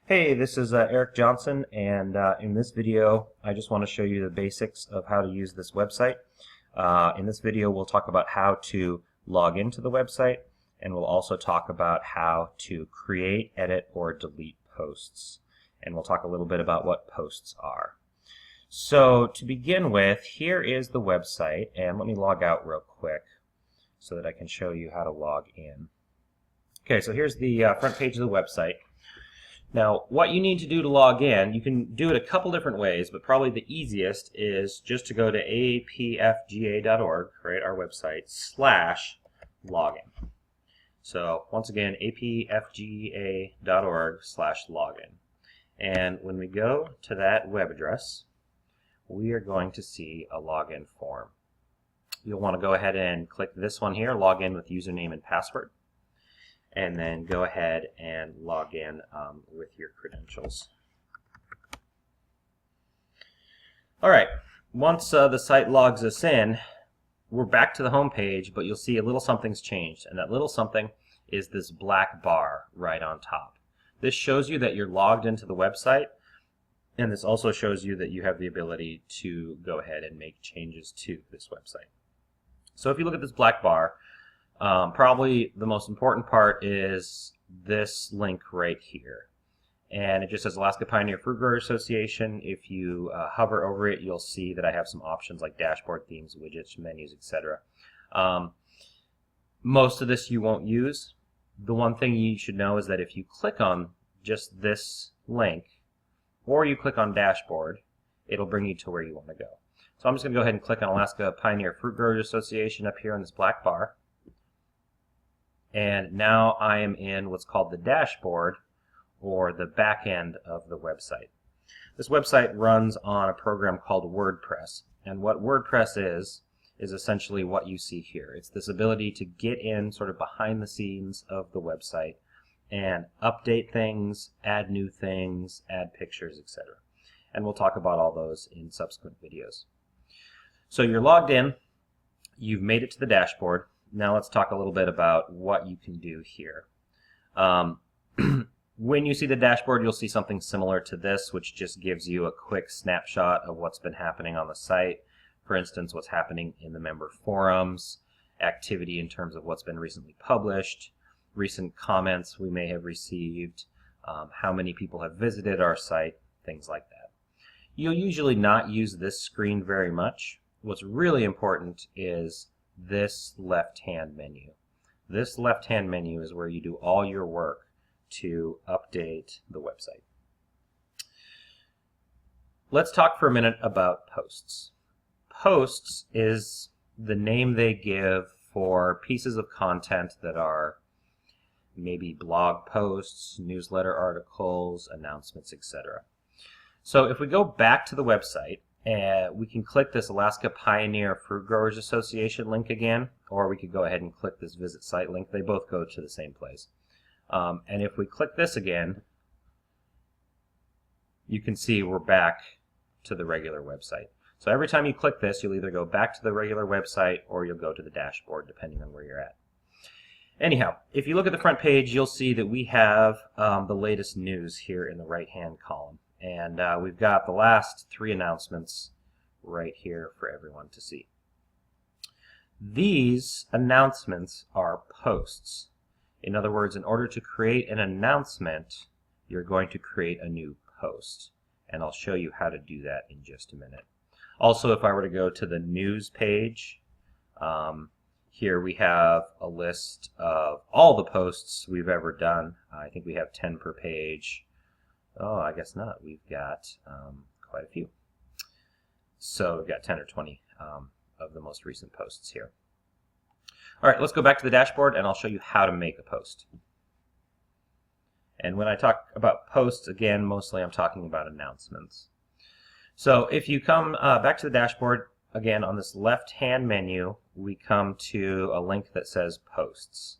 Hey, this is Eric Johnson, and in this video I just want to show you the basics of how to use this website. In this video we'll talk about how to log into the website, and we'll also talk about how to create, edit, or delete posts. And we'll talk a little bit about what posts are. So to begin with, here is the website, and let me log out real quick so that I can show you how to log in. Okay, so here's the front page of the website. Now, what you need to do to log in, you can do it a couple different ways, but probably the easiest is just to go to apfga.org, right, our website, /login. So, once again, apfga.org/login. And when we go to that web address, we are going to see a login form. You'll want to go ahead and click this one here, log in with username and password, and then go ahead and log in with your credentials. Alright, once the site logs us in, we're back to the home page, but you'll see a little something's changed, and that little something is this black bar right on top. This shows you that you're logged into the website, and this also shows you that you have the ability to go ahead and make changes to this website. So if you look at this black bar, probably the most important part is this link right here, and it just says Alaska Pioneer Fruit Growers Association. If you hover over it, you'll see that I have some options like dashboard, themes, widgets, menus, etc. Most of this you won't use. The one thing you should know is that if you click on just this link, or you click on dashboard, it'll bring you to where you want to go. So I'm just going to go ahead and click on Alaska Pioneer Fruit Growers Association up here in this black bar. And now I am in what's called the dashboard, or the back end of the website. This website runs on a program called WordPress. And what WordPress is essentially what you see here. It's this ability to get in sort of behind the scenes of the website and update things, add new things, add pictures, etc. And we'll talk about all those in subsequent videos. So you're logged in, you've made it to the dashboard. Now let's talk a little bit about what you can do here. When you see the dashboard, you'll see something similar to this, which just gives you a quick snapshot of what's been happening on the site. For instance, what's happening in the member forums, activity in terms of what's been recently published, recent comments we may have received, how many people have visited our site, things like that. You'll usually not use this screen very much. What's really important is this left-hand menu. This left-hand menu is where you do all your work to update the website. Let's talk for a minute about posts. Posts is the name they give for pieces of content that are maybe blog posts, newsletter articles, announcements, etc. So if we go back to the website, we can click this Alaska Pioneer Fruit Growers Association link again, or we could go ahead and click this Visit Site link. They both go to the same place. And if we click this again, you can see we're back to the regular website. So every time you click this, you'll either go back to the regular website or you'll go to the dashboard, depending on where you're at. Anyhow, if you look at the front page, you'll see that we have the latest news here in the right-hand column. And we've got the last 3 announcements right here for everyone to see. These announcements are posts. In other words, in order to create an announcement, you're going to create a new post. And I'll show you how to do that in just a minute. Also, if I were to go to the news page, here we have a list of all the posts we've ever done. I think we have 10 per page. Oh, I guess not. We've got quite a few. So we've got 10 or 20 of the most recent posts here. All right, let's go back to the dashboard, and I'll show you how to make a post. And when I talk about posts, again, mostly I'm talking about announcements. So if you come back to the dashboard, again, on this left-hand menu, we come to a link that says Posts.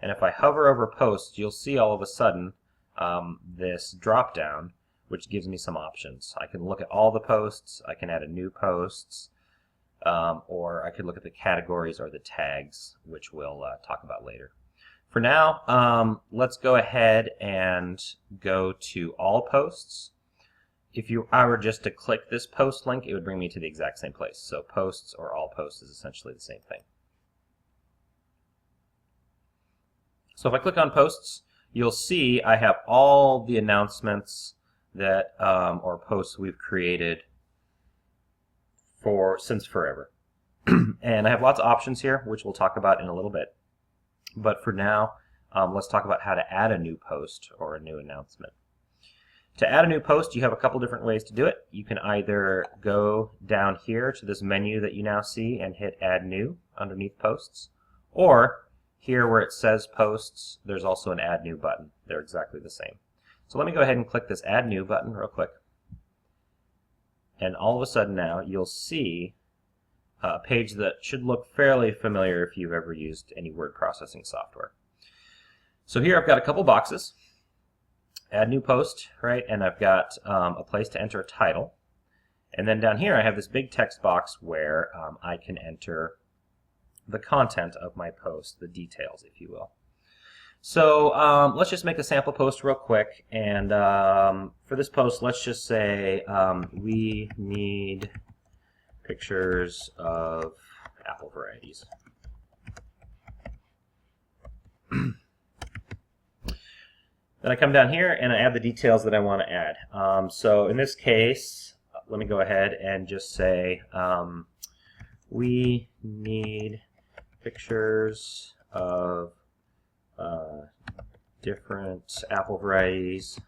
And if I hover over Posts, you'll see all of a sudden this drop-down, which gives me some options. I can look at all the posts, I can add a new posts, or I could look at the categories or the tags, which we'll talk about later. For now, let's go ahead and go to all posts. If I were just to click this post link, it would bring me to the exact same place. So posts or all posts is essentially the same thing. So if I click on posts, you'll see I have all the announcements that or posts we've created since forever. And I have lots of options here, which we'll talk about in a little bit. But for now, let's talk about how to add a new post or a new announcement. To add a new post, you have a couple different ways to do it. You can either go down here to this menu that you now see and hit Add New underneath Posts, or here where it says Posts, there's also an Add New button. They're exactly the same. So let me go ahead and click this Add New button real quick. And all of a sudden now you'll see a page that should look fairly familiar if you've ever used any word processing software. So here I've got a couple boxes. Add new post, right? And I've got a place to enter a title. And then down here I have this big text box where I can enter the content of my post, the details, if you will. So let's just make a sample post real quick. And for this post, let's just say we need pictures of apple varieties. Then I come down here and I add the details that I want to add. So in this case, let me go ahead and just say we need pictures of different apple varieties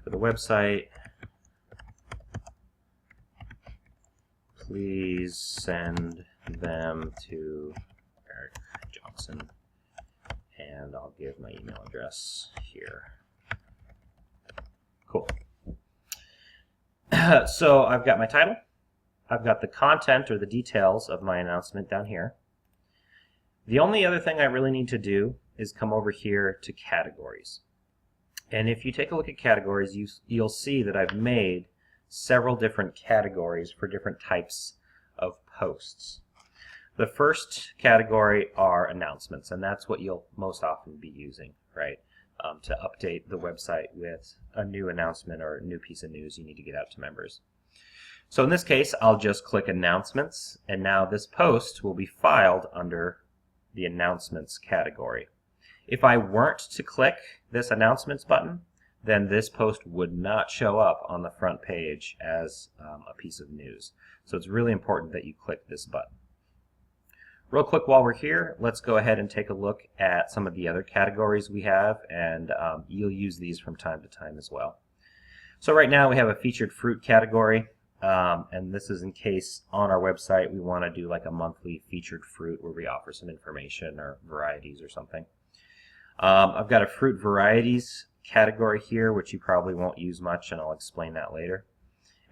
for the website. Please send them to Eric Johnson. And I'll give my email address here. Cool. So I've got my title. I've got the content or the details of my announcement down here. The only other thing I really need to do is come over here to categories. And if you take a look at categories, you'll see that I've made several different categories for different types of posts. The first category are announcements, and that's what you'll most often be using, right? To update the website with a new announcement or a new piece of news you need to get out to members. So in this case, I'll just click Announcements, and now this post will be filed under the Announcements category. If I weren't to click this Announcements button, then this post would not show up on the front page as a piece of news. So it's really important that you click this button. Real quick while we're here, let's go ahead and take a look at some of the other categories we have, and you'll use these from time to time as well. So right now we have a featured fruit category, and this is in case on our website we want to do like a monthly featured fruit where we offer some information or varieties or something. I've got a fruit varieties category here, which you probably won't use much, and I'll explain that later.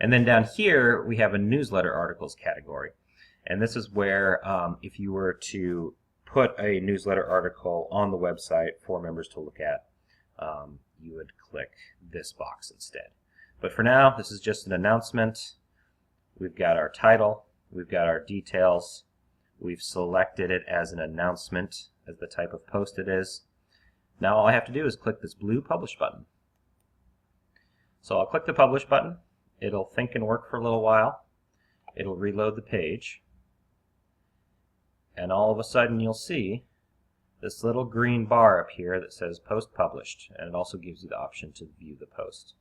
And then down here we have a newsletter articles category. And this is where if you were to put a newsletter article on the website for members to look at, you would click this box instead. But for now, this is just an announcement. We've got our title, we've got our details, we've selected it as an announcement as the type of post it is. Now all I have to do is click this blue Publish button. So I'll click the Publish button. It'll think and work for a little while. It'll reload the page. And all of a sudden you'll see this little green bar up here that says Post Published, and it also gives you the option to view the post.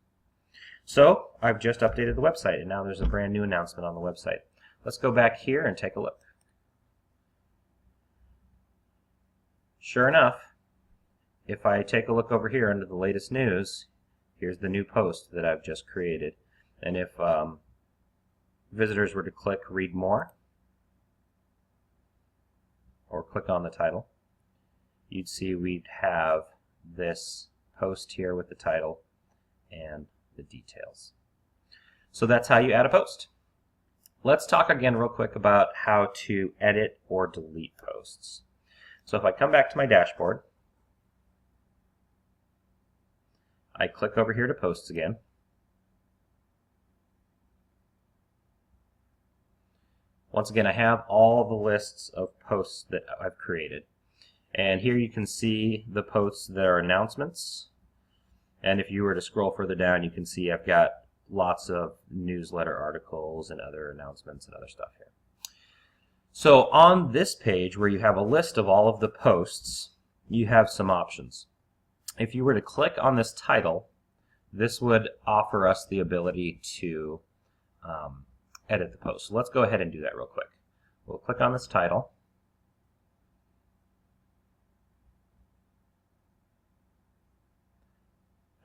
So I've just updated the website, and now there's a brand new announcement on the website. Let's go back here and take a look. Sure enough, if I take a look over here under the latest news, here's the new post that I've just created. And if visitors were to click Read More, or click on the title, you'd see we'd have this post here with the title and the details. So that's how you add a post. Let's talk again real quick about how to edit or delete posts. So if I come back to my dashboard, I click over here to Posts again. Once again, I have all the lists of posts that I've created. And here you can see the posts that are announcements. And if you were to scroll further down, you can see I've got lots of newsletter articles and other announcements and other stuff here. So on this page where you have a list of all of the posts, you have some options. If you were to click on this title, this would offer us the ability to edit the post. So let's go ahead and do that real quick. We'll click on this title.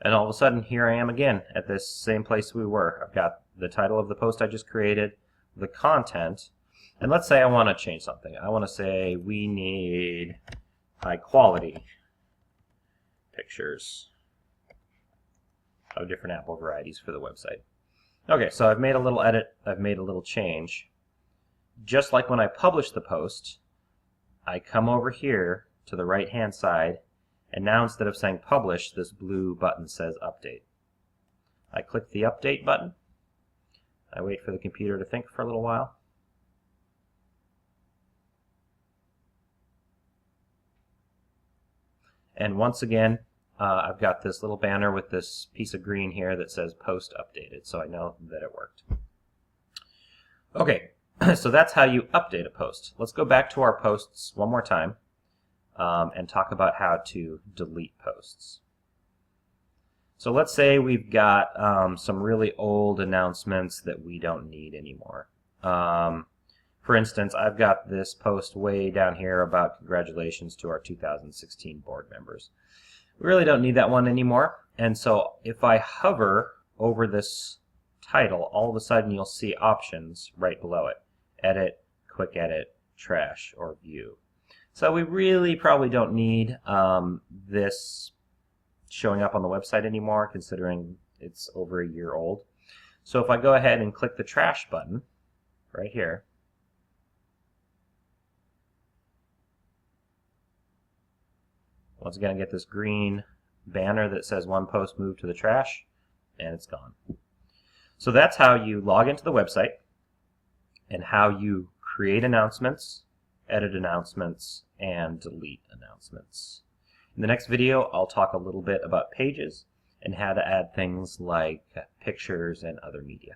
And all of a sudden, here I am again at this same place we were. I've got the title of the post I just created, the content, and let's say I want to change something. I want to say we need high quality pictures of different apple varieties for the website. Okay, so I've made a little edit, I've made a little change. Just like when I publish the post, I come over here to the right hand side, and now instead of saying publish, this blue button says update. I click the update button. I wait for the computer to think for a little while. And once again, I've got this little banner with this piece of green here that says post updated, so I know that it worked. Okay, so that's how you update a post. Let's go back to our posts one more time and talk about how to delete posts. So let's say we've got some really old announcements that we don't need anymore. For instance, I've got this post way down here about congratulations to our 2016 board members. We really don't need that one anymore, and so if I hover over this title, all of a sudden you'll see options right below it. Edit, quick edit, trash, or view. So we really probably don't need this showing up on the website anymore, considering it's over a year old. So if I go ahead and click the trash button right here, once again I get this green banner that says one post moved to the trash, and it's gone. So that's how you log into the website and how you create announcements, edit announcements, and delete announcements. In the next video, I'll talk a little bit about pages and how to add things like pictures and other media.